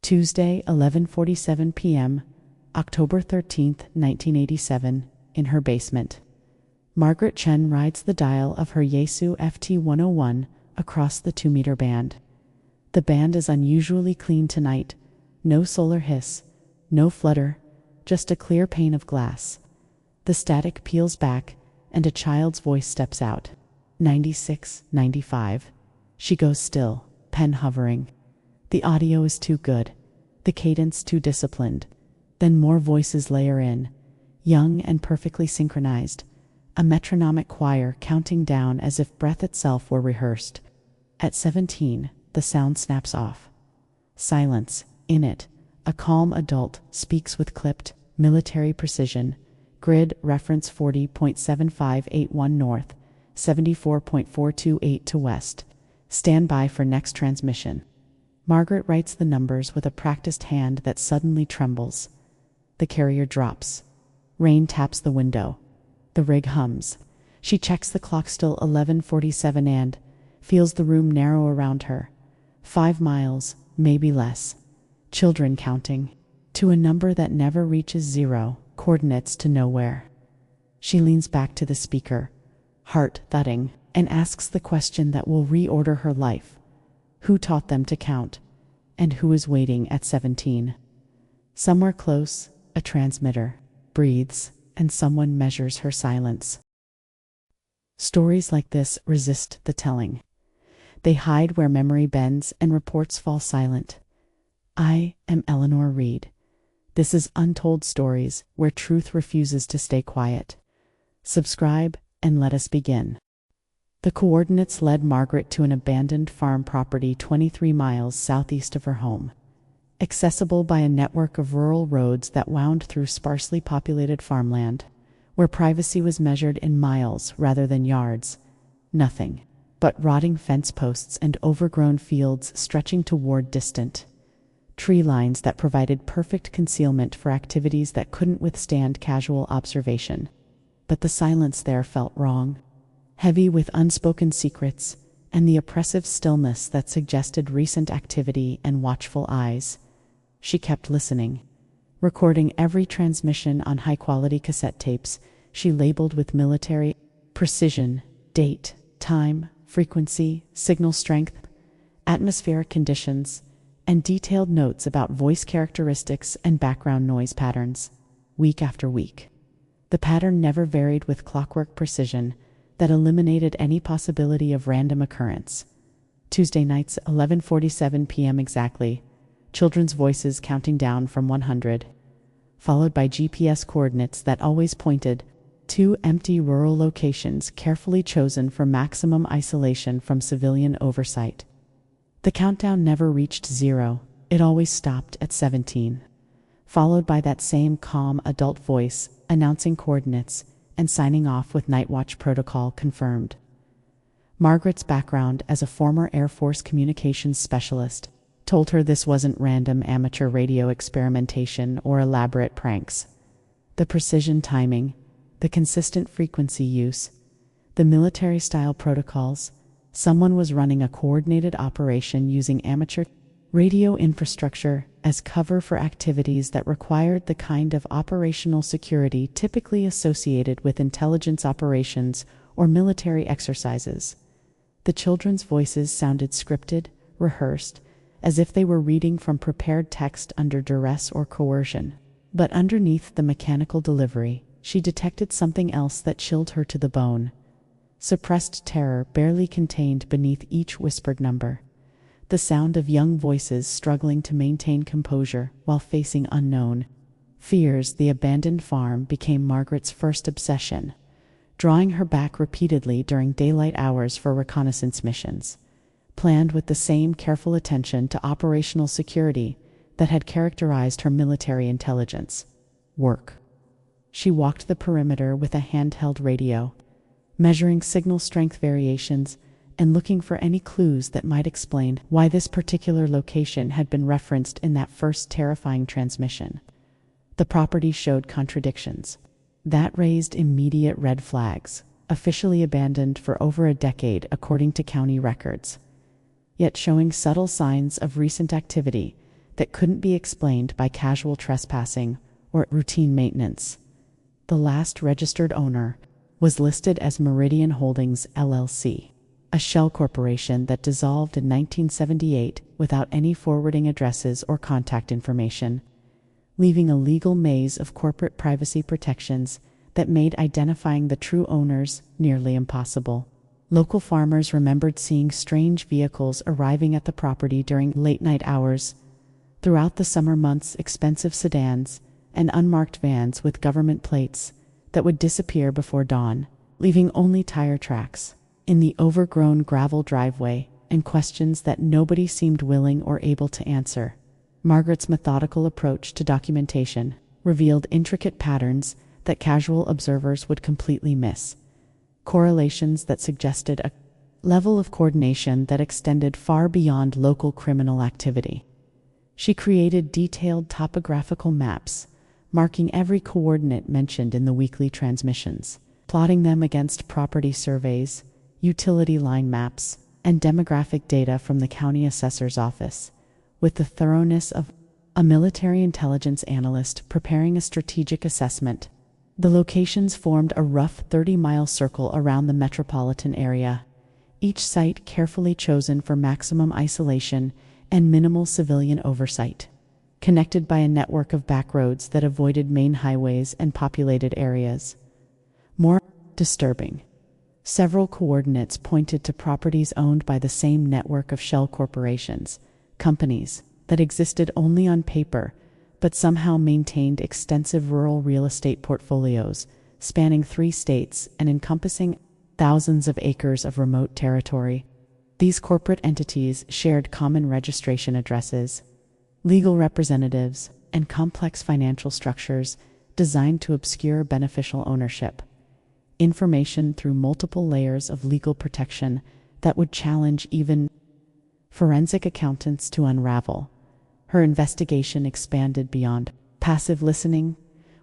Tuesday, 11:47 p.m., October 13, 1987, in her basement. Margaret Chen rides the dial of her Yaesu FT101 across the 2-meter band. The band is unusually clean tonight. No solar hiss, no flutter, just a clear pane of glass. The static peels back, and a child's voice steps out. 96, 95. She goes still, pen hovering. The audio is too good, the cadence too disciplined. Then more voices layer in, young and perfectly synchronized, a metronomic choir counting down as if breath itself were rehearsed. At 17, the sound snaps off. Silence. In it, a calm adult speaks with clipped, military precision. Grid reference 40.7581 north, 74.428 to west. Stand by for next transmission. Margaret writes the numbers with a practiced hand that suddenly trembles. The carrier drops. Rain taps the window. The rig hums. She checks the clock, still 11:47, and feels the room narrow around her. 5 miles, maybe less. Children counting. To a number that never reaches zero, coordinates to nowhere. She leans back to the speaker, heart thudding, and asks the question that will reorder her life. Who taught them to count? And who is waiting at 17? Somewhere close, a transmitter breathes, and someone measures her silence. Stories like this resist the telling. They hide where memory bends and reports fall silent. I am Eleanor Reed. This is Untold Stories, where truth refuses to stay quiet. Subscribe and let us begin. The coordinates led Margaret to an abandoned farm property 23 miles southeast of her home, accessible by a network of rural roads that wound through sparsely populated farmland, where privacy was measured in miles rather than yards. Nothing but rotting fence posts and overgrown fields stretching toward distant tree lines that provided perfect concealment for activities that couldn't withstand casual observation. But the silence there felt wrong, heavy with unspoken secrets and the oppressive stillness that suggested recent activity and watchful eyes. She kept listening, recording every transmission on high-quality cassette tapes she labeled with military precision: date, time, frequency, signal strength, atmospheric conditions, and detailed notes about voice characteristics and background noise patterns. Week after week, the pattern never varied with clockwork precision that eliminated any possibility of random occurrence. Tuesday nights, 11:47 p.m. exactly, children's voices counting down from 100, followed by GPS coordinates that always pointed to empty rural locations carefully chosen for maximum isolation from civilian oversight. The countdown never reached zero, it always stopped at 17, followed by that same calm adult voice announcing coordinates and signing off with Nightwatch Protocol confirmed. Margaret's background as a former Air Force communications specialist told her this wasn't random amateur radio experimentation or elaborate pranks. The precision timing, the consistent frequency use, the military-style protocols. Someone was running a coordinated operation using amateur radio infrastructure as cover for activities that required the kind of operational security typically associated with intelligence operations or military exercises. The children's voices sounded scripted, rehearsed, as if they were reading from prepared text under duress or coercion. But underneath the mechanical delivery, she detected something else that chilled her to the bone. Suppressed terror barely contained beneath each whispered number. The sound of young voices struggling to maintain composure while facing unknown fears. The abandoned farm became Margaret's first obsession, drawing her back repeatedly during daylight hours for reconnaissance missions, planned with the same careful attention to operational security that had characterized her military intelligence work. She walked the perimeter with a handheld radio, measuring signal strength variations and looking for any clues that might explain why this particular location had been referenced in that first terrifying transmission. The property showed contradictions that raised immediate red flags, officially abandoned for over a decade according to county records, yet showing subtle signs of recent activity that couldn't be explained by casual trespassing or routine maintenance. The last registered owner was listed as Meridian Holdings, LLC, a shell corporation that dissolved in 1978 without any forwarding addresses or contact information, leaving a legal maze of corporate privacy protections that made identifying the true owners nearly impossible. Local farmers remembered seeing strange vehicles arriving at the property during late-night hours. Throughout the summer months, expensive sedans and unmarked vans with government plates that would disappear before dawn, leaving only tire tracks in the overgrown gravel driveway, and questions that nobody seemed willing or able to answer. Margaret's methodical approach to documentation revealed intricate patterns that casual observers would completely miss, correlations that suggested a level of coordination that extended far beyond local criminal activity. She created detailed topographical maps, marking every coordinate mentioned in the weekly transmissions, plotting them against property surveys, utility line maps, and demographic data from the county assessor's office, with the thoroughness of a military intelligence analyst preparing a strategic assessment. The locations formed a rough 30-mile circle around the metropolitan area, each site carefully chosen for maximum isolation and minimal civilian oversight, connected by a network of back roads that avoided main highways and populated areas. More disturbing, several coordinates pointed to properties owned by the same network of shell corporations, companies that existed only on paper but somehow maintained extensive rural real estate portfolios spanning 3 states and encompassing thousands of acres of remote territory. These corporate entities shared common registration addresses, legal representatives, and complex financial structures designed to obscure beneficial ownership. Information through multiple layers of legal protection that would challenge even forensic accountants to unravel. Her investigation expanded beyond passive listening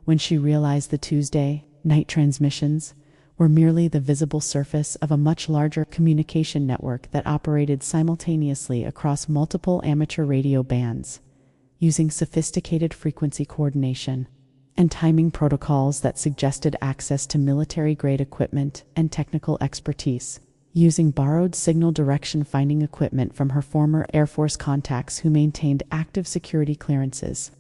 when she realized the Tuesday night transmissions were merely the visible surface of a much larger communication network that operated simultaneously across multiple amateur radio bands, using sophisticated frequency coordination and timing protocols that suggested access to military-grade equipment and technical expertise, using borrowed signal direction finding equipment from her former Air Force contacts who maintained active security clearances.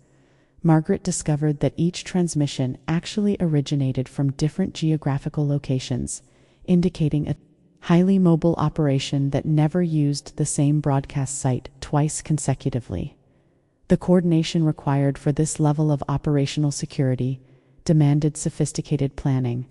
Margaret discovered that each transmission actually originated from different geographical locations, indicating a highly mobile operation that never used the same broadcast site twice consecutively. The coordination required for this level of operational security demanded sophisticated planning,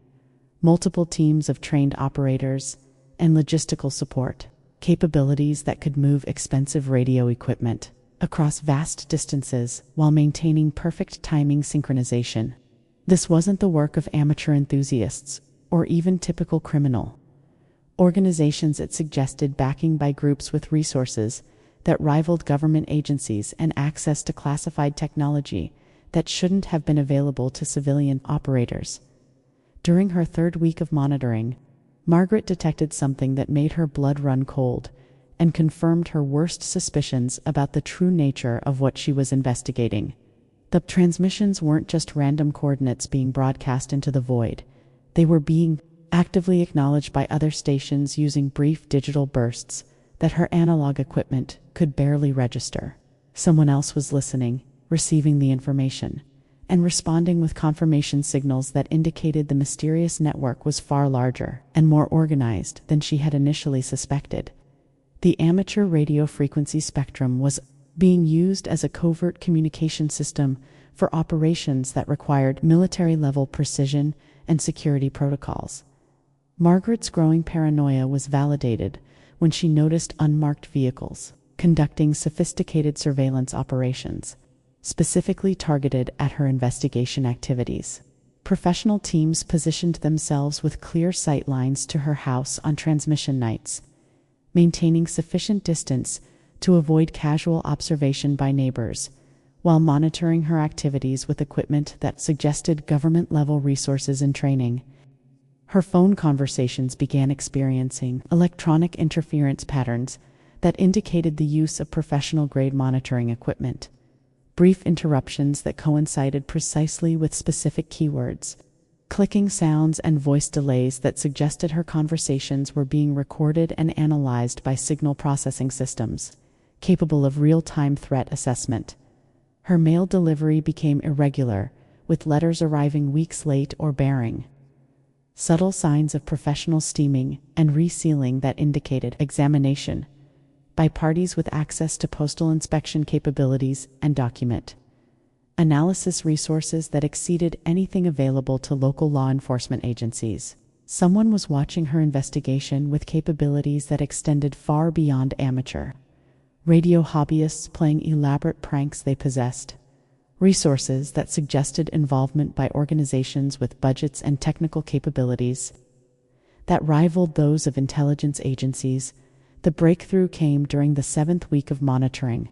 multiple teams of trained operators, and logistical support, capabilities that could move expensive radio equipment across vast distances while maintaining perfect timing synchronization. This wasn't the work of amateur enthusiasts or even typical criminal organizations. It suggested backing by groups with resources that rivaled government agencies and access to classified technology that shouldn't have been available to civilian operators. During her 3rd week of monitoring, Margaret detected something that made her blood run cold and confirmed her worst suspicions about the true nature of what she was investigating. The transmissions weren't just random coordinates being broadcast into the void. They were being actively acknowledged by other stations using brief digital bursts that her analog equipment could barely register. Someone else was listening, receiving the information, and responding with confirmation signals that indicated the mysterious network was far larger and more organized than she had initially suspected. The amateur radio frequency spectrum was being used as a covert communication system for operations that required military-level precision and security protocols. Margaret's growing paranoia was validated when she noticed unmarked vehicles conducting sophisticated surveillance operations, specifically targeted at her investigation activities. Professional teams positioned themselves with clear sight lines to her house on transmission nights, maintaining sufficient distance to avoid casual observation by neighbors, while monitoring her activities with equipment that suggested government-level resources and training. Her phone conversations began experiencing electronic interference patterns that indicated the use of professional-grade monitoring equipment. brief interruptions that coincided precisely with specific keywords, clicking sounds and voice delays that suggested her conversations were being recorded and analyzed by signal processing systems, capable of real-time threat assessment. Her mail delivery became irregular, with letters arriving weeks late or bearing subtle signs of professional steaming and resealing that indicated examination by parties with access to postal inspection capabilities and document analysis resources that exceeded anything available to local law enforcement agencies. Someone was watching her investigation with capabilities that extended far beyond amateur radio hobbyists playing elaborate pranks they possessed resources that suggested involvement by organizations with budgets and technical capabilities that rivaled those of intelligence agencies. The breakthrough came during the 7th week of monitoring,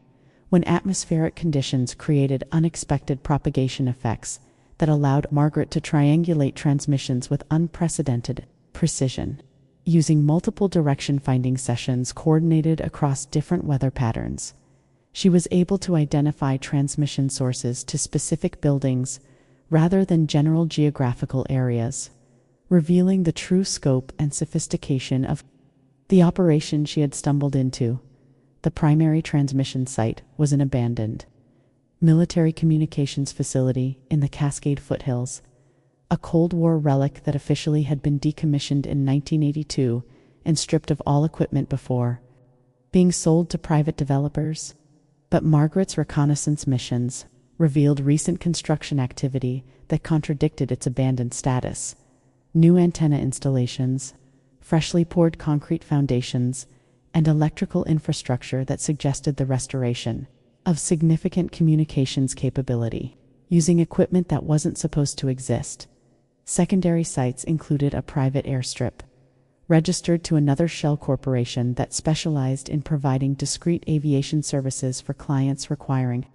when atmospheric conditions created unexpected propagation effects that allowed Margaret to triangulate transmissions with unprecedented precision. Using multiple direction-finding sessions coordinated across different weather patterns, she was able to identify transmission sources to specific buildings rather than general geographical areas, revealing the true scope and sophistication of the operation she had stumbled into. The primary transmission site was an abandoned military communications facility in the Cascade Foothills, a Cold War relic that officially had been decommissioned in 1982 and stripped of all equipment before being sold to private developers. But Margaret's reconnaissance missions revealed recent construction activity that contradicted its abandoned status. New antenna installations, freshly poured concrete foundations, and electrical infrastructure that suggested the restoration of significant communications capability, using equipment that wasn't supposed to exist. Secondary sites included a private airstrip, registered to another shell corporation that specialized in providing discrete aviation services for clients requiring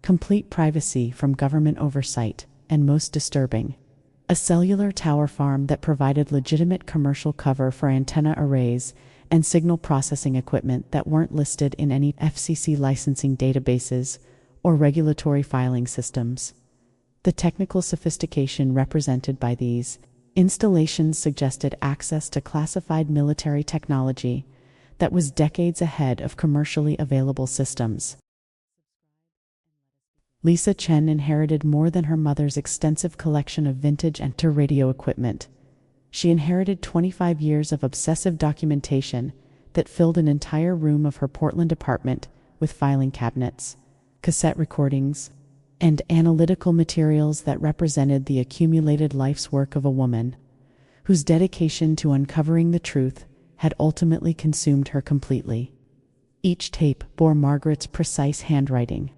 complete privacy from government oversight, and most disturbing, a cellular tower farm that provided legitimate commercial cover for antenna arrays and signal processing equipment that weren't listed in any FCC licensing databases or regulatory filing systems. The technical sophistication represented by these installations suggested access to classified military technology that was decades ahead of commercially available systems. Lisa Chen inherited more than her mother's extensive collection of vintage and radio equipment. She inherited 25 years of obsessive documentation that filled an entire room of her Portland apartment with filing cabinets, cassette recordings, and analytical materials that represented the accumulated life's work of a woman whose dedication to uncovering the truth had ultimately consumed her completely. Each tape bore Margaret's precise handwriting,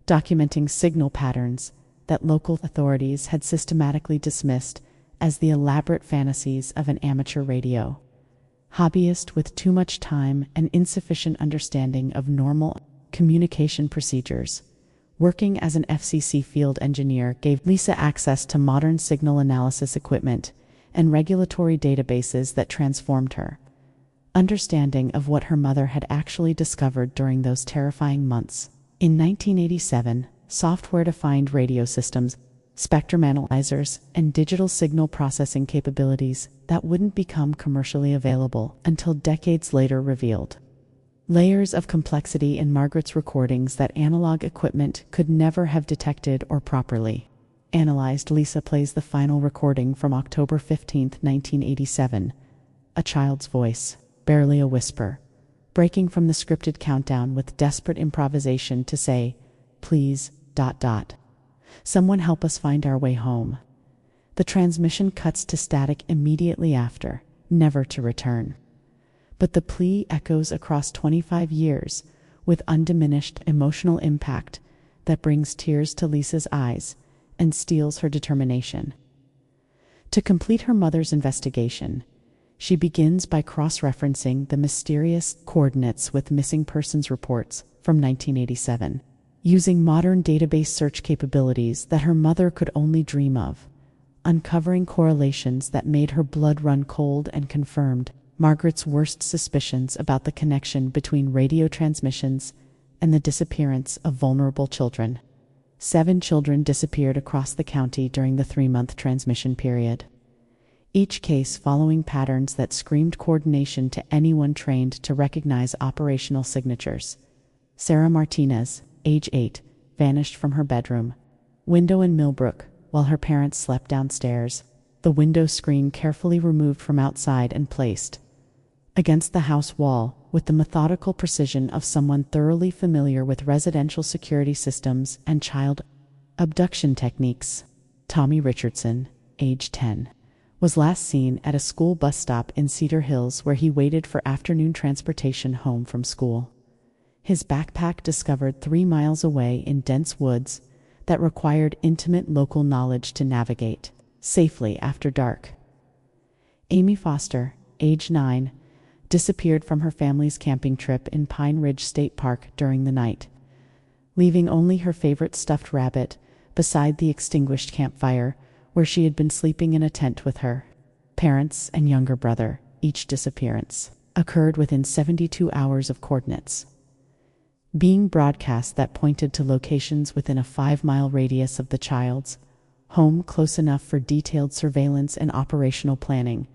documenting signal patterns that local authorities had systematically dismissed as the elaborate fantasies of an amateur radio hobbyist with too much time and insufficient understanding of normal communication procedures. Working as an FCC field engineer gave Lisa access to modern signal analysis equipment and regulatory databases that transformed her understanding of what her mother had actually discovered during those terrifying months. In 1987, software-defined radio systems, spectrum analyzers, and digital signal processing capabilities that wouldn't become commercially available until decades later revealed layers of complexity in Margaret's recordings that analog equipment could never have detected or properly analyzed. Lisa plays the final recording from October 15, 1987, a child's voice, barely a whisper, breaking from the scripted countdown with desperate improvisation to say, "Please, ... someone help us find our way home." The transmission cuts to static immediately after, never to return. But the plea echoes across 25 years with undiminished emotional impact that brings tears to Lisa's eyes and steels her determination. To complete her mother's investigation, she begins by cross-referencing the mysterious coordinates with missing persons reports from 1987, using modern database search capabilities that her mother could only dream of, uncovering correlations that made her blood run cold and confirmed Margaret's worst suspicions about the connection between radio transmissions and the disappearance of vulnerable children. 7 children disappeared across the county during the 3-month transmission period. Each case following patterns that screamed coordination to anyone trained to recognize operational signatures. Sarah Martinez, age 8, vanished from her bedroom window in Millbrook while her parents slept downstairs, the window screen carefully removed from outside and placed against the house wall with the methodical precision of someone thoroughly familiar with residential security systems and child abduction techniques. Tommy Richardson, age 10, was last seen at a school bus stop in Cedar Hills where he waited for afternoon transportation home from school. His backpack discovered 3 miles away in dense woods that required intimate local knowledge to navigate safely after dark. Amy Foster, age 9, disappeared from her family's camping trip in Pine Ridge State Park during the night, leaving only her favorite stuffed rabbit beside the extinguished campfire where she had been sleeping in a tent with her parents and younger brother. Each disappearance occurred within 72 hours of coordinates being broadcast that pointed to locations within a 5-mile radius of the child's home, close enough for detailed surveillance and operational planning,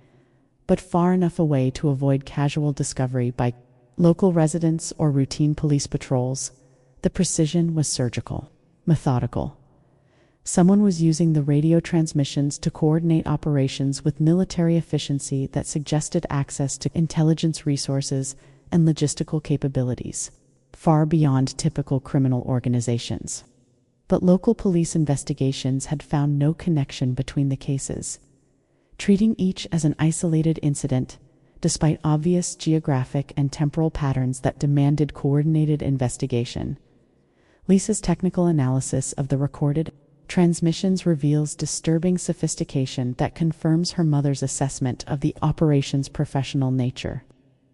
but far enough away to avoid casual discovery by local residents or routine police patrols. The precision was surgical, methodical. Someone was using the radio transmissions to coordinate operations with military efficiency that suggested access to intelligence resources and logistical capabilities far beyond typical criminal organizations. But local police investigations had found no connection between the cases, treating each as an isolated incident, despite obvious geographic and temporal patterns that demanded coordinated investigation. Lisa's technical analysis of the recorded transmissions reveals disturbing sophistication that confirms her mother's assessment of the operation's professional nature.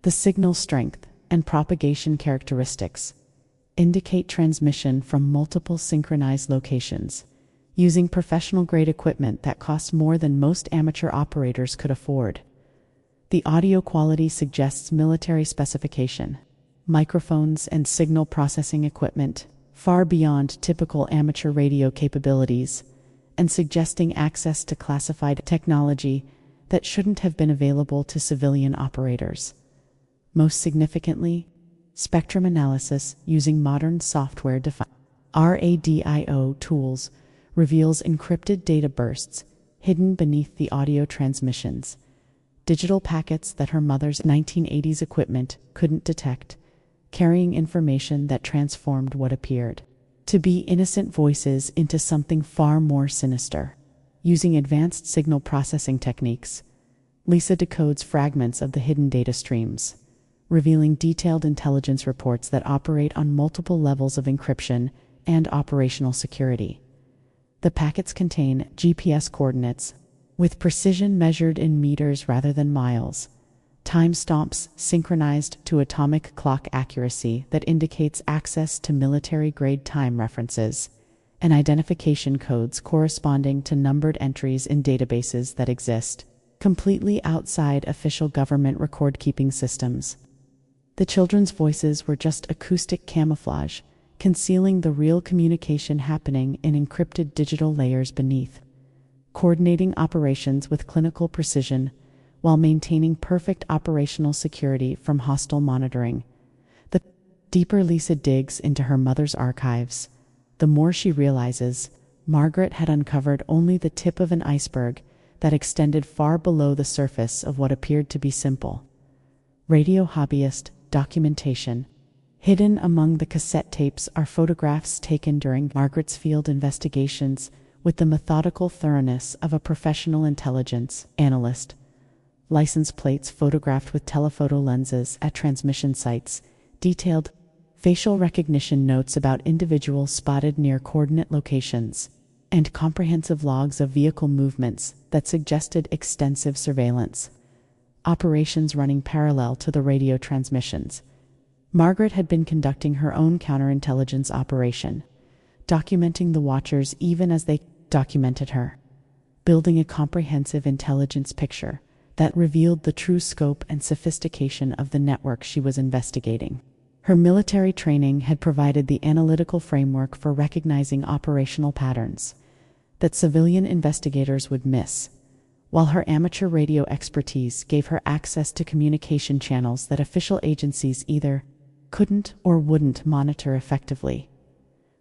The signal strength and propagation characteristics indicate transmission from multiple synchronized locations, using professional-grade equipment that costs more than most amateur operators could afford. The audio quality suggests military specification, microphones and signal processing equipment, far beyond typical amateur radio capabilities, and suggesting access to classified technology that shouldn't have been available to civilian operators. Most significantly, spectrum analysis using modern software-defined radio tools reveals encrypted data bursts hidden beneath the audio transmissions, digital packets that her mother's 1980s equipment couldn't detect, carrying information that transformed what appeared to be innocent voices into something far more sinister. Using advanced signal processing techniques, Lisa decodes fragments of the hidden data streams, revealing detailed intelligence reports that operate on multiple levels of encryption and operational security. The packets contain GPS coordinates, with precision measured in meters rather than miles, timestamps synchronized to atomic clock accuracy that indicates access to military-grade time references, and identification codes corresponding to numbered entries in databases that exist completely outside official government record-keeping systems. The children's voices were just acoustic camouflage, concealing the real communication happening in encrypted digital layers beneath, coordinating operations with clinical precision while maintaining perfect operational security from hostile monitoring. The deeper Lisa digs into her mother's archives, the more she realizes Margaret had uncovered only the tip of an iceberg that extended far below the surface of what appeared to be simple radio hobbyist documentation. Hidden among the cassette tapes are photographs taken during Margaret's field investigations with the methodical thoroughness of a professional intelligence analyst. License plates photographed with telephoto lenses at transmission sites, detailed facial recognition notes about individuals spotted near coordinate locations, and comprehensive logs of vehicle movements that suggested extensive surveillance operations running parallel to the radio transmissions. Margaret had been conducting her own counterintelligence operation, documenting the watchers even as they documented her, building a comprehensive intelligence picture that revealed the true scope and sophistication of the network she was investigating. Her military training had provided the analytical framework for recognizing operational patterns that civilian investigators would miss, while her amateur radio expertise gave her access to communication channels that official agencies either couldn't or wouldn't monitor effectively.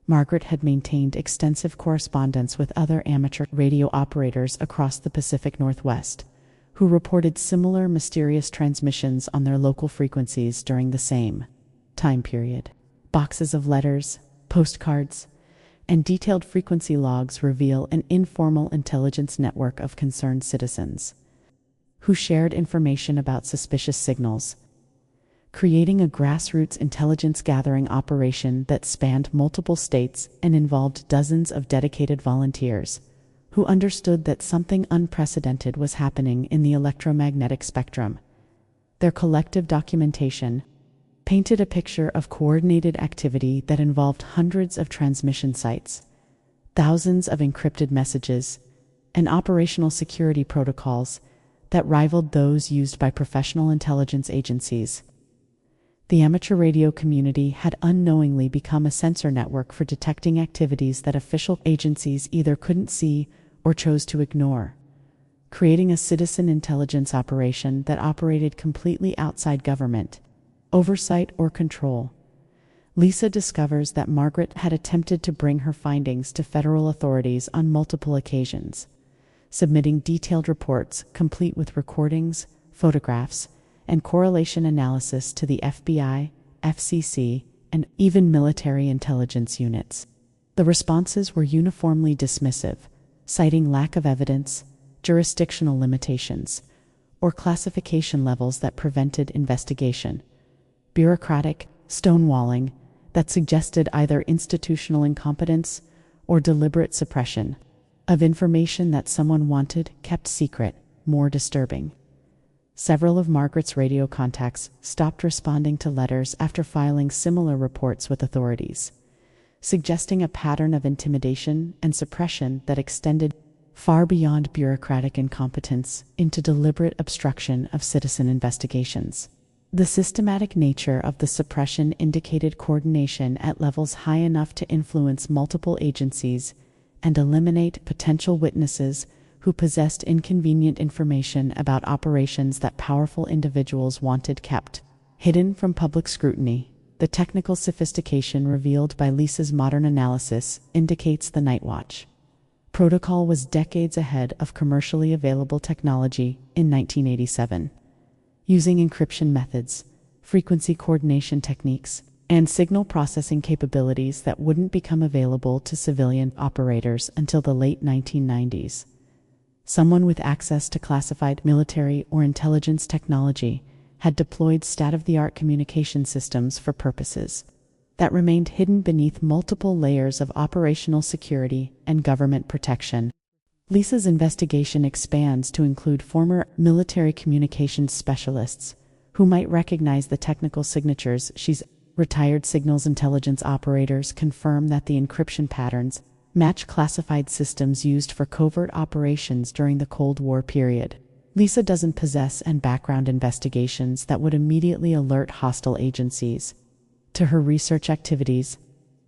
Margaret had maintained extensive correspondence with other amateur radio operators across the Pacific Northwest, who reported similar mysterious transmissions on their local frequencies during the same time period. Boxes of letters, postcards, and detailed frequency logs reveal an informal intelligence network of concerned citizens who shared information about suspicious signals, creating a grassroots intelligence gathering operation that spanned multiple states and involved dozens of dedicated volunteers who understood that something unprecedented was happening in the electromagnetic spectrum. Their collective documentation painted a picture of coordinated activity that involved hundreds of transmission sites, thousands of encrypted messages, and operational security protocols that rivaled those used by professional intelligence agencies. The amateur radio community had unknowingly become a sensor network for detecting activities that official agencies either couldn't see or chose to ignore, creating a citizen intelligence operation that operated completely outside government oversight or control. Lisa discovers that Margaret had attempted to bring her findings to federal authorities on multiple occasions, submitting detailed reports complete with recordings, photographs, and correlation analysis to the FBI, FCC, and even military intelligence units. The responses were uniformly dismissive, citing lack of evidence, jurisdictional limitations, or classification levels that prevented investigation. Bureaucratic stonewalling that suggested either institutional incompetence or deliberate suppression of information that someone wanted kept secret. More disturbing, several of Margaret's radio contacts stopped responding to letters after filing similar reports with authorities, suggesting a pattern of intimidation and suppression that extended far beyond bureaucratic incompetence into deliberate obstruction of citizen investigations. The systematic nature of the suppression indicated coordination at levels high enough to influence multiple agencies and eliminate potential witnesses who possessed inconvenient information about operations that powerful individuals wanted kept hidden from public scrutiny. The technical sophistication revealed by Lisa's modern analysis indicates the Nightwatch Protocol was decades ahead of commercially available technology in 1987. Using encryption methods, frequency coordination techniques, and signal processing capabilities that wouldn't become available to civilian operators until the late 1990s. Someone with access to classified military or intelligence technology had deployed state-of-the-art communication systems for purposes that remained hidden beneath multiple layers of operational security and government protection. Lisa's investigation expands to include former military communications specialists who might recognize the technical signatures. Retired signals intelligence operators confirm that the encryption patterns match classified systems used for covert operations during the Cold War period. Lisa doesn't possess background investigations that would immediately alert hostile agencies to her research activities.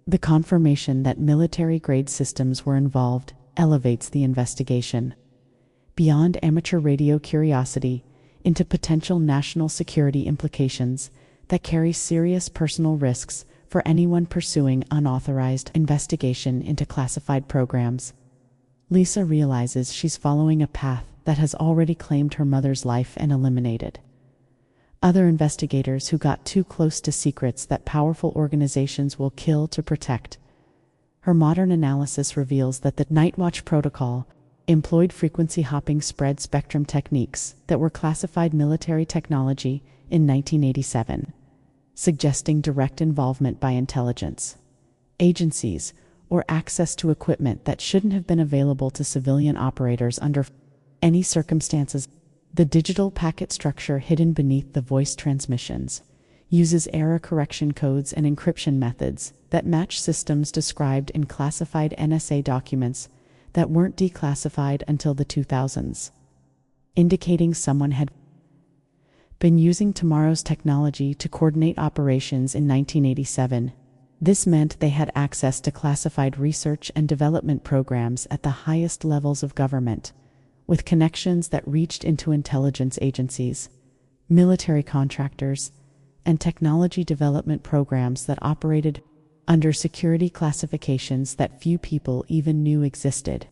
The confirmation that military-grade systems were involved elevates the investigation beyond amateur radio curiosity into potential national security implications that carry serious personal risks for anyone pursuing unauthorized investigation into classified programs. Lisa realizes she's following a path that has already claimed her mother's life and eliminated other investigators who got too close to secrets that powerful organizations will kill to protect. Her modern analysis reveals that the Nightwatch Protocol employed frequency-hopping spread spectrum techniques that were classified military technology in 1987, suggesting direct involvement by intelligence agencies or access to equipment that shouldn't have been available to civilian operators under any circumstances. The digital packet structure hidden beneath the voice transmissions uses error correction codes and encryption methods that match systems described in classified NSA documents that weren't declassified until the 2000s, indicating someone had been using tomorrow's technology to coordinate operations in 1987. This meant they had access to classified research and development programs at the highest levels of government, with connections that reached into intelligence agencies, military contractors, and technology development programs that operated under security classifications that few people even knew existed.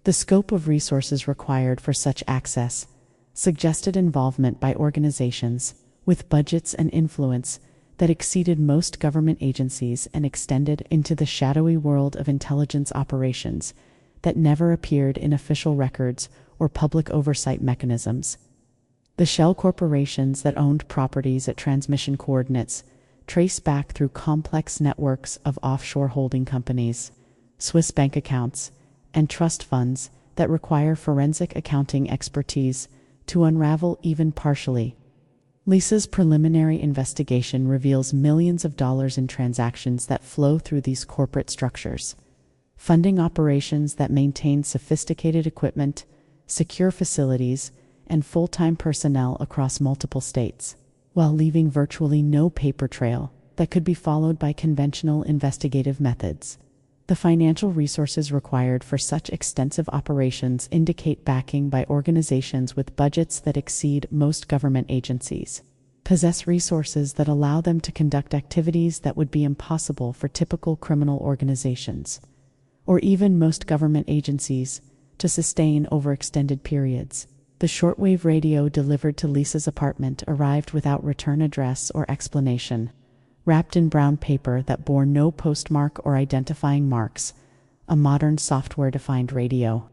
The scope of resources required for such access suggested involvement by organizations with budgets and influence that exceeded most government agencies and extended into the shadowy world of intelligence operations that never appeared in official records or public oversight mechanisms. The shell corporations that owned properties at transmission coordinates trace back through complex networks of offshore holding companies, Swiss bank accounts, and trust funds that require forensic accounting expertise to unravel even partially. Lisa's preliminary investigation reveals millions of dollars in transactions that flow through these corporate structures, funding operations that maintain sophisticated equipment, secure facilities, and full-time personnel across multiple states, while leaving virtually no paper trail that could be followed by conventional investigative methods. The financial resources required for such extensive operations indicate backing by organizations with budgets that exceed most government agencies, possess resources that allow them to conduct activities that would be impossible for typical criminal organizations, or even most government agencies, to sustain over extended periods. The shortwave radio delivered to Lisa's apartment arrived without return address or explanation, wrapped in brown paper that bore no postmark or identifying marks, a modern software-defined radio,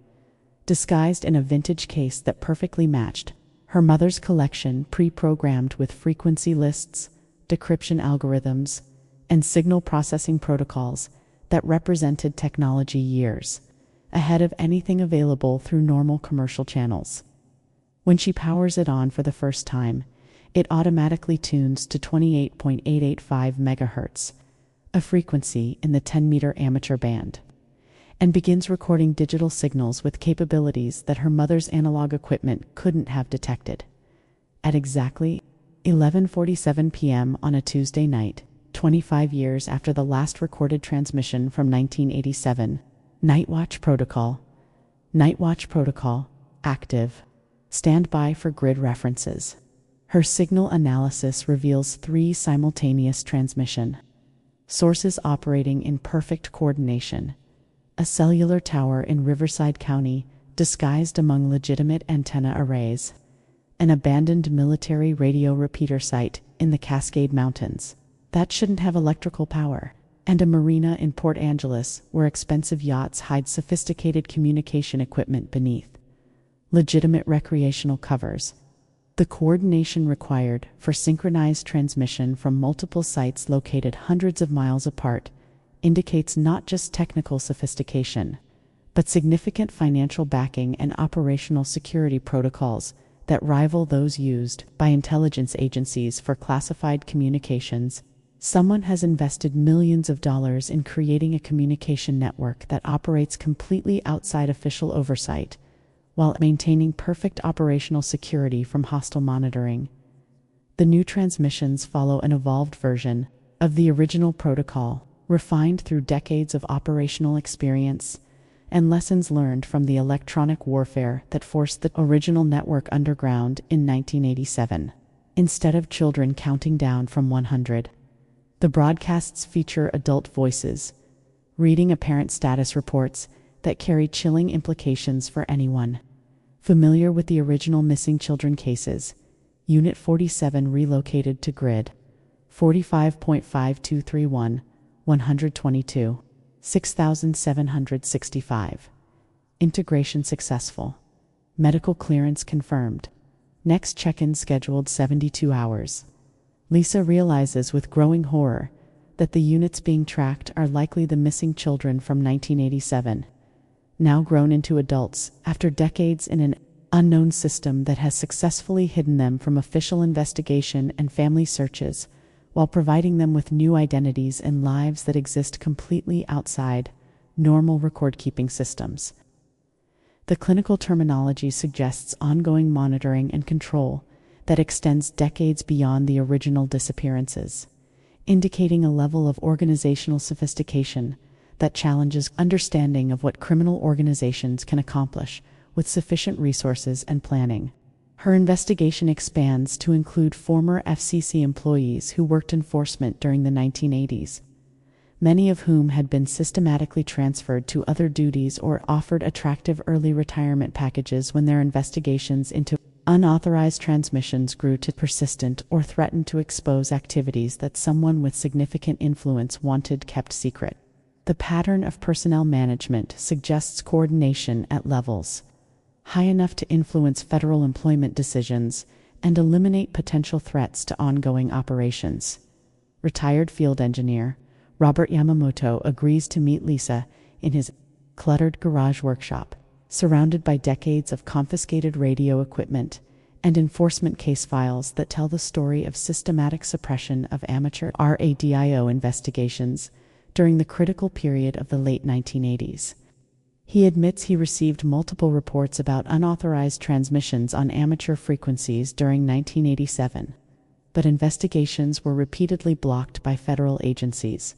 disguised in a vintage case that perfectly matched her mother's collection, pre-programmed with frequency lists, decryption algorithms, and signal processing protocols that represented technology years ahead of anything available through normal commercial channels. When she powers it on for the first time, it automatically tunes to 28.885 MHz, a frequency in the 10-meter amateur band, and begins recording digital signals with capabilities that her mother's analog equipment couldn't have detected. At exactly 11:47 p.m. on a Tuesday night, 25 years after the last recorded transmission from 1987, Nightwatch Protocol, active. Stand by for grid references. Her signal analysis reveals 3 simultaneous transmission sources operating in perfect coordination: a cellular tower in Riverside County disguised among legitimate antenna arrays, an abandoned military radio repeater site in the Cascade Mountains that shouldn't have electrical power, and a marina in Port Angeles where expensive yachts hide sophisticated communication equipment beneath legitimate recreational covers. The coordination required for synchronized transmission from multiple sites located hundreds of miles apart indicates not just technical sophistication, but significant financial backing and operational security protocols that rival those used by intelligence agencies for classified communications. Someone has invested millions of dollars in creating a communication network that operates completely outside official oversight, while maintaining perfect operational security from hostile monitoring. The new transmissions follow an evolved version of the original protocol, refined through decades of operational experience and lessons learned from the electronic warfare that forced the original network underground in 1987. Instead of children counting down from 100, the broadcasts feature adult voices, reading apparent status reports that carry chilling implications for anyone familiar with the original missing children cases. Unit 47 relocated to grid 45.5231, 122, 6765. Integration successful. Medical clearance confirmed. Next check-in scheduled 72 hours. Lisa realizes with growing horror that the units being tracked are likely the missing children from 1987, now grown into adults after decades in an unknown system that has successfully hidden them from official investigation and family searches, while providing them with new identities and lives that exist completely outside normal record-keeping systems. The clinical terminology suggests ongoing monitoring and control that extends decades beyond the original disappearances, indicating a level of organizational sophistication that challenges understanding of what criminal organizations can accomplish with sufficient resources and planning. Her investigation expands to include former FCC employees who worked enforcement during the 1980s, many of whom had been systematically transferred to other duties or offered attractive early retirement packages when their investigations into unauthorized transmissions grew to persistent or threatened to expose activities that someone with significant influence wanted kept secret. The pattern of personnel management suggests coordination at levels high enough to influence federal employment decisions and eliminate potential threats to ongoing operations. Retired field engineer Robert Yamamoto agrees to meet Lisa in his cluttered garage workshop, surrounded by decades of confiscated radio equipment and enforcement case files that tell the story of systematic suppression of amateur radio investigations during the critical period of the late 1980s. He admits he received multiple reports about unauthorized transmissions on amateur frequencies during 1987, but investigations were repeatedly blocked by federal agencies,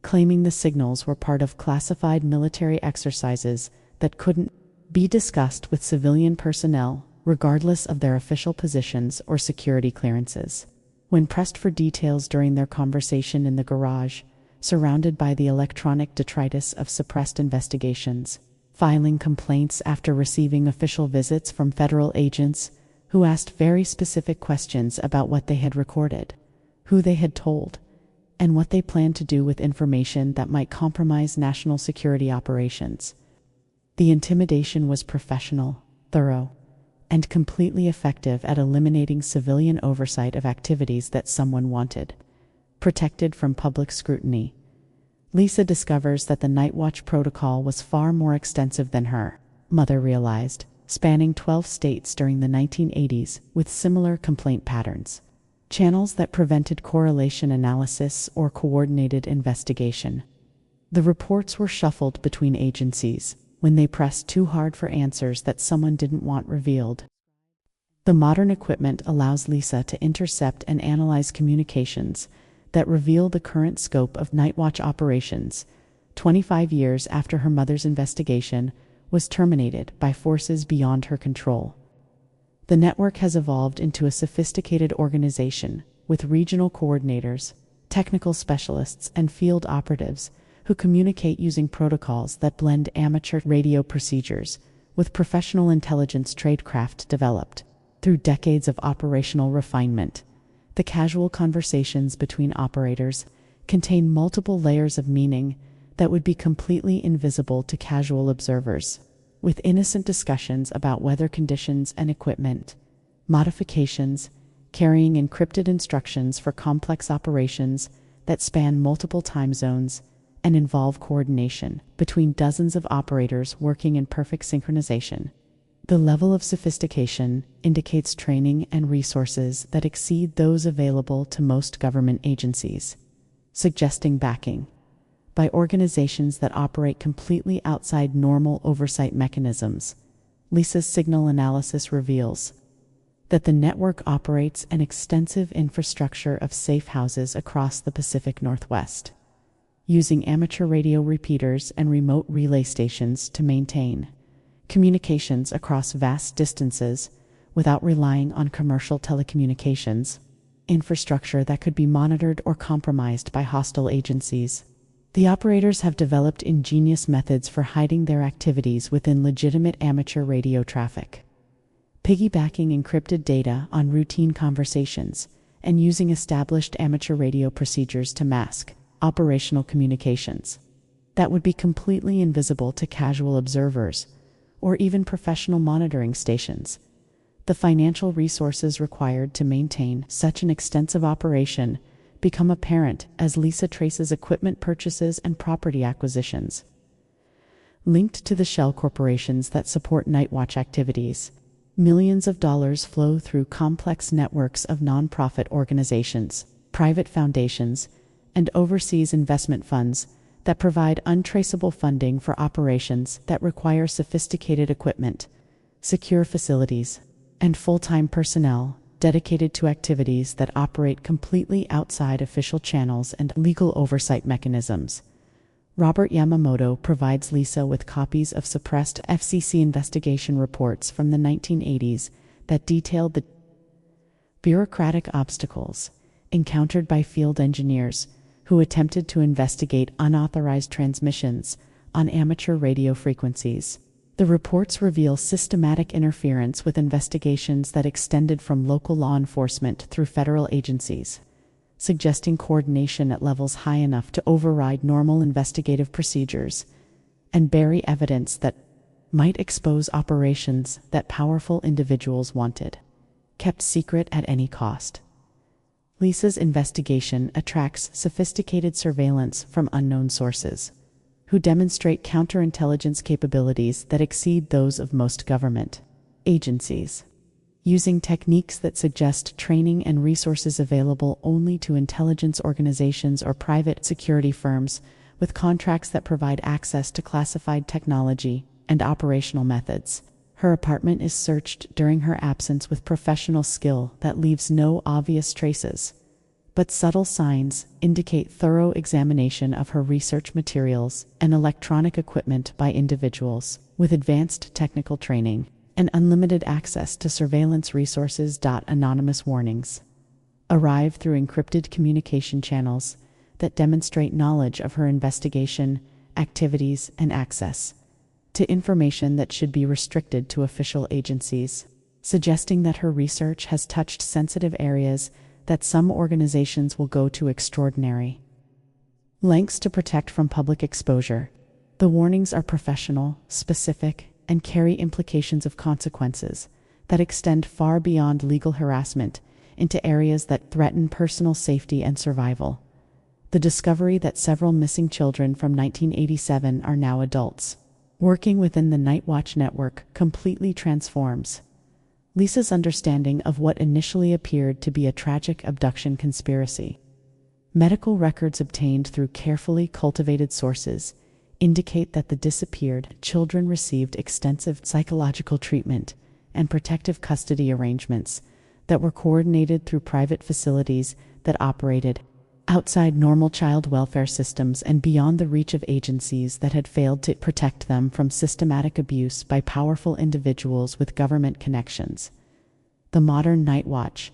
claiming the signals were part of classified military exercises that couldn't be discussed with civilian personnel, regardless of their official positions or security clearances. When pressed for details during their conversation in the garage, surrounded by the electronic detritus of suppressed investigations, filing complaints after receiving official visits from federal agents who asked very specific questions about what they had recorded, who they had told, and what they planned to do with information that might compromise national security operations. The intimidation was professional, thorough, and completely effective at eliminating civilian oversight of activities that someone wanted, protected from public scrutiny. Lisa discovers that the Nightwatch Protocol was far more extensive than her mother realized, spanning 12 states during the 1980s with similar complaint patterns, channels that prevented correlation analysis or coordinated investigation. The reports were shuffled between agencies when they pressed too hard for answers that someone didn't want revealed. The modern equipment allows Lisa to intercept and analyze communications that reveal the current scope of Nightwatch operations, 25 years after her mother's investigation was terminated by forces beyond her control. The network has evolved into a sophisticated organization with regional coordinators, technical specialists, and field operatives who communicate using protocols that blend amateur radio procedures with professional intelligence tradecraft developed through decades of operational refinement. The casual conversations between operators contain multiple layers of meaning that would be completely invisible to casual observers, with innocent discussions about weather conditions and equipment, modifications, carrying encrypted instructions for complex operations that span multiple time zones and involve coordination between dozens of operators working in perfect synchronization. The level of sophistication indicates training and resources that exceed those available to most government agencies, suggesting backing by organizations that operate completely outside normal oversight mechanisms. Lisa's signal analysis reveals that the network operates an extensive infrastructure of safe houses across the Pacific Northwest, using amateur radio repeaters and remote relay stations to maintain communications across vast distances without relying on commercial telecommunications infrastructure that could be monitored or compromised by hostile agencies. The operators have developed ingenious methods for hiding their activities within legitimate amateur radio traffic, piggybacking encrypted data on routine conversations and using established amateur radio procedures to mask operational communications that would be completely invisible to casual observers or even professional monitoring stations. The financial resources required to maintain such an extensive operation become apparent as Lisa traces equipment purchases and property acquisitions linked to the shell corporations that support Nightwatch activities. Millions of dollars flow through complex networks of nonprofit organizations, private foundations, and overseas investment funds that provide untraceable funding for operations that require sophisticated equipment, secure facilities, and full-time personnel dedicated to activities that operate completely outside official channels and legal oversight mechanisms. Robert Yamamoto provides Lisa with copies of suppressed FCC investigation reports from the 1980s that detailed the bureaucratic obstacles encountered by field engineers who attempted to investigate unauthorized transmissions on amateur radio frequencies. The reports reveal systematic interference with investigations that extended from local law enforcement through federal agencies, suggesting coordination at levels high enough to override normal investigative procedures and bury evidence that might expose operations that powerful individuals wanted, kept secret at any cost. Lisa's investigation attracts sophisticated surveillance from unknown sources, who demonstrate counterintelligence capabilities that exceed those of most government agencies, using techniques that suggest training and resources available only to intelligence organizations or private security firms with contracts that provide access to classified technology and operational methods. Her apartment is searched during her absence with professional skill that leaves no obvious traces, but subtle signs indicate thorough examination of her research materials and electronic equipment by individuals with advanced technical training and unlimited access to surveillance resources. Anonymous warnings arrive through encrypted communication channels that demonstrate knowledge of her investigation, activities, and access to information that should be restricted to official agencies, suggesting that her research has touched sensitive areas that some organizations will go to extraordinary lengths to protect from public exposure. The warnings are professional, specific, and carry implications of consequences that extend far beyond legal harassment into areas that threaten personal safety and survival. The discovery that several missing children from 1987 are now adults working within the Nightwatch network completely transforms Lisa's understanding of what initially appeared to be a tragic abduction conspiracy. Medical records obtained through carefully cultivated sources indicate that the disappeared children received extensive psychological treatment and protective custody arrangements that were coordinated through private facilities that operated outside normal child welfare systems and beyond the reach of agencies that had failed to protect them from systematic abuse by powerful individuals with government connections. The modern Nightwatch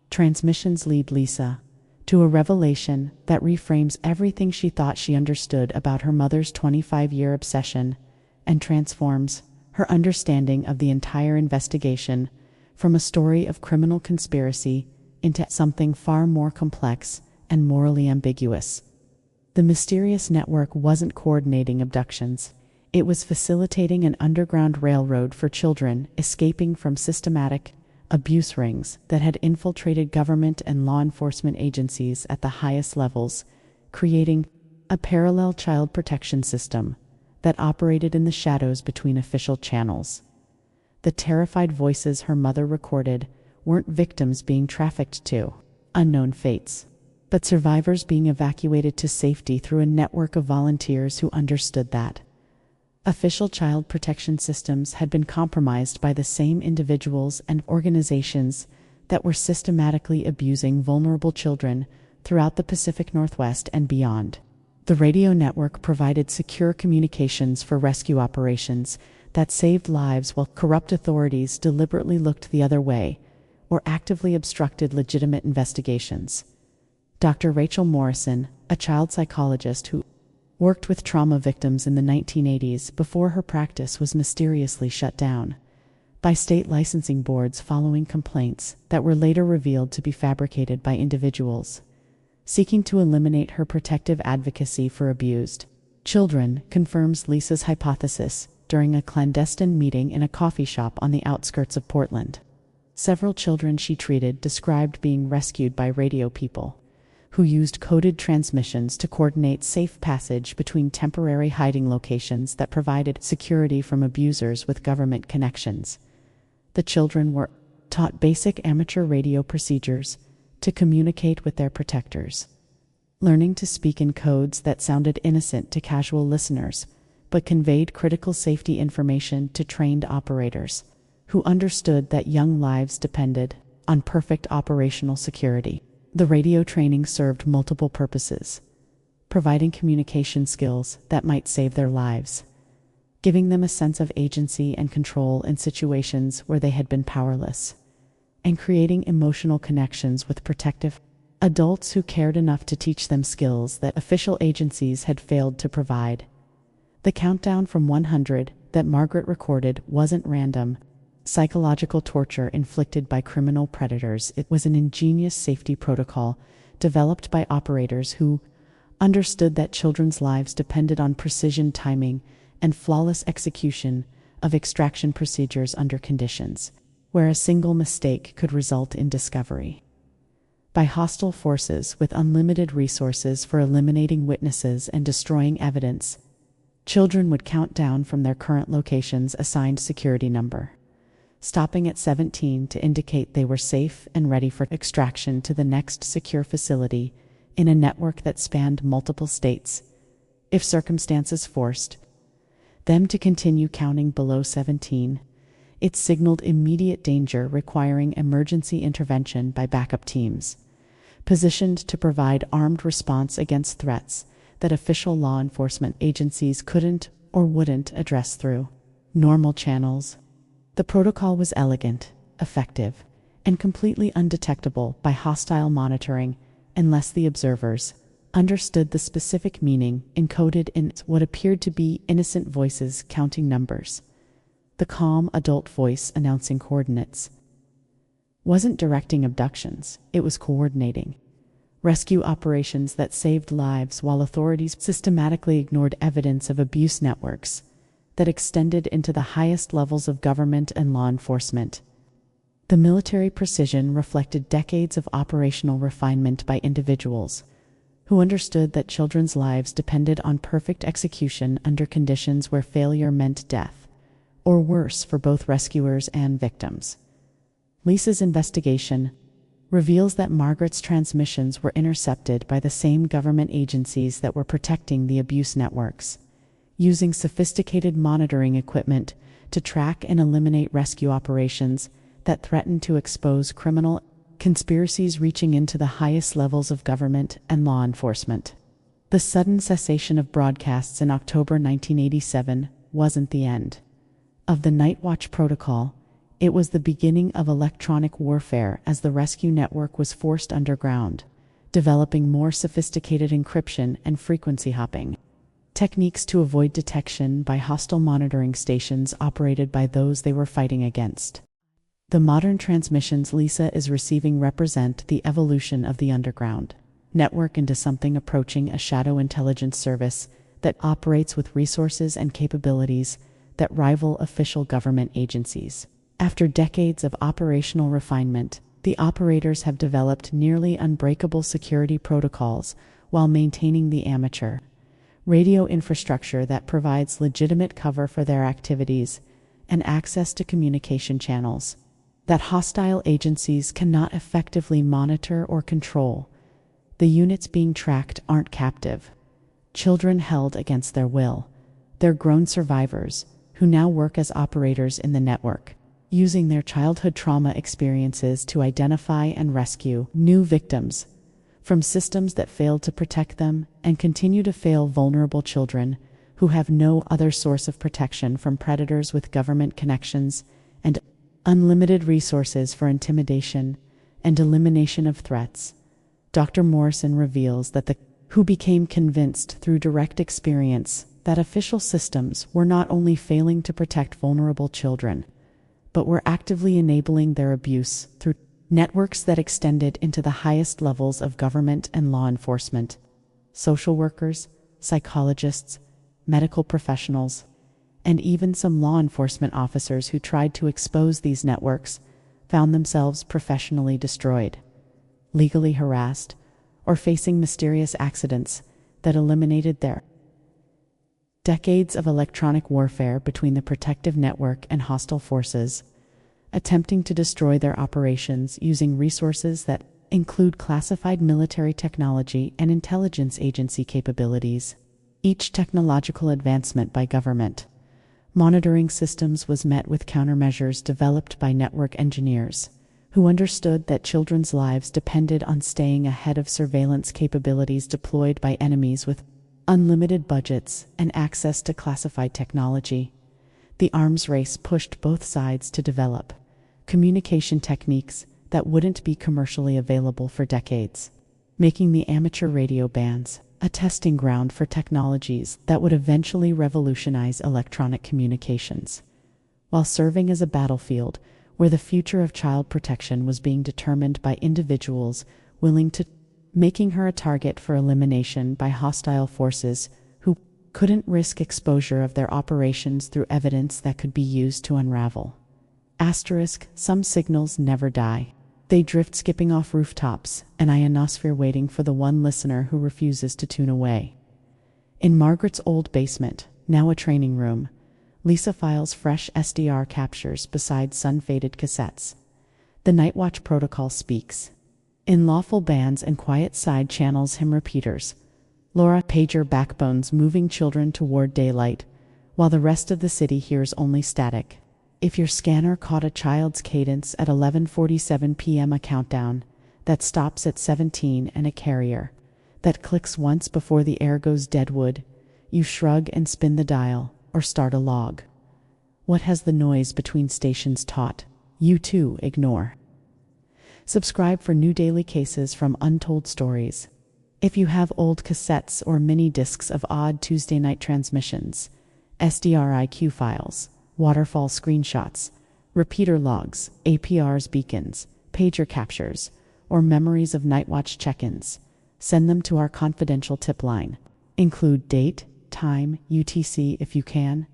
transmissions lead Lisa to a revelation that reframes everything she thought she understood about her mother's 25-year obsession and transforms her understanding of the entire investigation from a story of criminal conspiracy into something far more complex and morally ambiguous. The mysterious network wasn't coordinating abductions. It was facilitating an underground railroad for children escaping from systematic abuse rings that had infiltrated government and law enforcement agencies at the highest levels, creating a parallel child protection system that operated in the shadows between official channels. The terrified voices her mother recorded weren't victims being trafficked to unknown fates, but survivors being evacuated to safety through a network of volunteers who understood that official child protection systems had been compromised by the same individuals and organizations that were systematically abusing vulnerable children throughout the Pacific Northwest and beyond. The radio network provided secure communications for rescue operations that saved lives while corrupt authorities deliberately looked the other way or actively obstructed legitimate investigations. Dr. Rachel Morrison, a child psychologist who worked with trauma victims in the 1980s before her practice was mysteriously shut down by state licensing boards following complaints that were later revealed to be fabricated by individuals seeking to eliminate her protective advocacy for abused children, confirms Lisa's hypothesis during a clandestine meeting in a coffee shop on the outskirts of Portland. Several children she treated described being rescued by radio people who used coded transmissions to coordinate safe passage between temporary hiding locations that provided security from abusers with government connections. The children were taught basic amateur radio procedures to communicate with their protectors, learning to speak in codes that sounded innocent to casual listeners, but conveyed critical safety information to trained operators who understood that young lives depended on perfect operational security. The radio training served multiple purposes, providing communication skills that might save their lives, giving them a sense of agency and control in situations where they had been powerless, and creating emotional connections with protective adults who cared enough to teach them skills that official agencies had failed to provide. The countdown from 100 that Margaret recorded wasn't random. Psychological torture inflicted by criminal predators. It was an ingenious safety protocol developed by operators who understood that children's lives depended on precision timing and flawless execution of extraction procedures under conditions where a single mistake could result in discovery by hostile forces with unlimited resources for eliminating witnesses and destroying evidence. Children would count down from their current location's assigned security number, stopping at 17 to indicate they were safe and ready for extraction to the next secure facility in a network that spanned multiple states. If circumstances forced them to continue counting below 17, it signaled immediate danger requiring emergency intervention by backup teams, positioned to provide armed response against threats that official law enforcement agencies couldn't or wouldn't address through normal channels. The protocol was elegant, effective, and completely undetectable by hostile monitoring unless the observers understood the specific meaning encoded in what appeared to be innocent voices counting numbers. The calm adult voice announcing coordinates wasn't directing abductions, it was coordinating rescue operations that saved lives while authorities systematically ignored evidence of abuse networks that extended into the highest levels of government and law enforcement. The military precision reflected decades of operational refinement by individuals who understood that children's lives depended on perfect execution under conditions where failure meant death, or worse for both rescuers and victims. Lisa's investigation reveals that Margaret's transmissions were intercepted by the same government agencies that were protecting the abuse networks, using sophisticated monitoring equipment to track and eliminate rescue operations that threatened to expose criminal conspiracies reaching into the highest levels of government and law enforcement. The sudden cessation of broadcasts in October 1987 wasn't the end of the Nightwatch Protocol. It was the beginning of electronic warfare as the rescue network was forced underground, developing more sophisticated encryption and frequency hopping techniques to avoid detection by hostile monitoring stations operated by those they were fighting against. The modern transmissions Lisa is receiving represent the evolution of the underground network into something approaching a shadow intelligence service that operates with resources and capabilities that rival official government agencies. After decades of operational refinement, the operators have developed nearly unbreakable security protocols while maintaining the amateur radio infrastructure that provides legitimate cover for their activities and access to communication channels that hostile agencies cannot effectively monitor or control. The units being tracked aren't captive children held against their will. They're grown survivors who now work as operators in the network, using their childhood trauma experiences to identify and rescue new victims from systems that failed to protect them and continue to fail vulnerable children who have no other source of protection from predators with government connections and unlimited resources for intimidation and elimination of threats. Dr. Morrison reveals that who became convinced through direct experience that official systems were not only failing to protect vulnerable children, but were actively enabling their abuse through networks that extended into the highest levels of government and law enforcement. Social workers, psychologists, medical professionals, and even some law enforcement officers who tried to expose these networks found themselves professionally destroyed, legally harassed, or facing mysterious accidents that eliminated their decades of electronic warfare between the protective network and hostile forces, attempting to destroy their operations using resources that include classified military technology and intelligence agency capabilities. Each technological advancement by government monitoring systems was met with countermeasures developed by network engineers who understood that children's lives depended on staying ahead of surveillance capabilities deployed by enemies with unlimited budgets and access to classified technology. The arms race pushed both sides to develop communication techniques that wouldn't be commercially available for decades, making the amateur radio bands a testing ground for technologies that would eventually revolutionize electronic communications, while serving as a battlefield where the future of child protection was being determined by individuals willing to making her a target for elimination by hostile forces who couldn't risk exposure of their operations through evidence that could be used to unravel. Some signals never die. They drift skipping off rooftops, an ionosphere waiting for the one listener who refuses to tune away. In Margaret's old basement, now a training room, Lisa files fresh SDR captures beside sun-faded cassettes. The Nightwatch Protocol speaks. In lawful bands and quiet side channels hymn repeaters, Laura pager backbones moving children toward daylight, while the rest of the city hears only static. If your scanner caught a child's cadence at 11:47 p.m., a countdown that stops at 17 and a carrier that clicks once before the air goes deadwood, you shrug and spin the dial or start a log. What has the noise between stations taught? You too ignore. Subscribe for new daily cases from Untold Stories. If you have old cassettes or mini discs of odd Tuesday night transmissions, SDRIQ files, waterfall screenshots, repeater logs, APRs, beacons, pager captures, or memories of Nightwatch check-ins, send them to our confidential tip line. Include date, time, UTC if you can,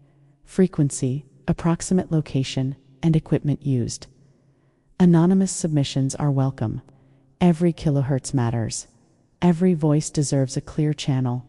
frequency, approximate location, and equipment used. Anonymous submissions are welcome. Every kilohertz matters. Every voice deserves a clear channel,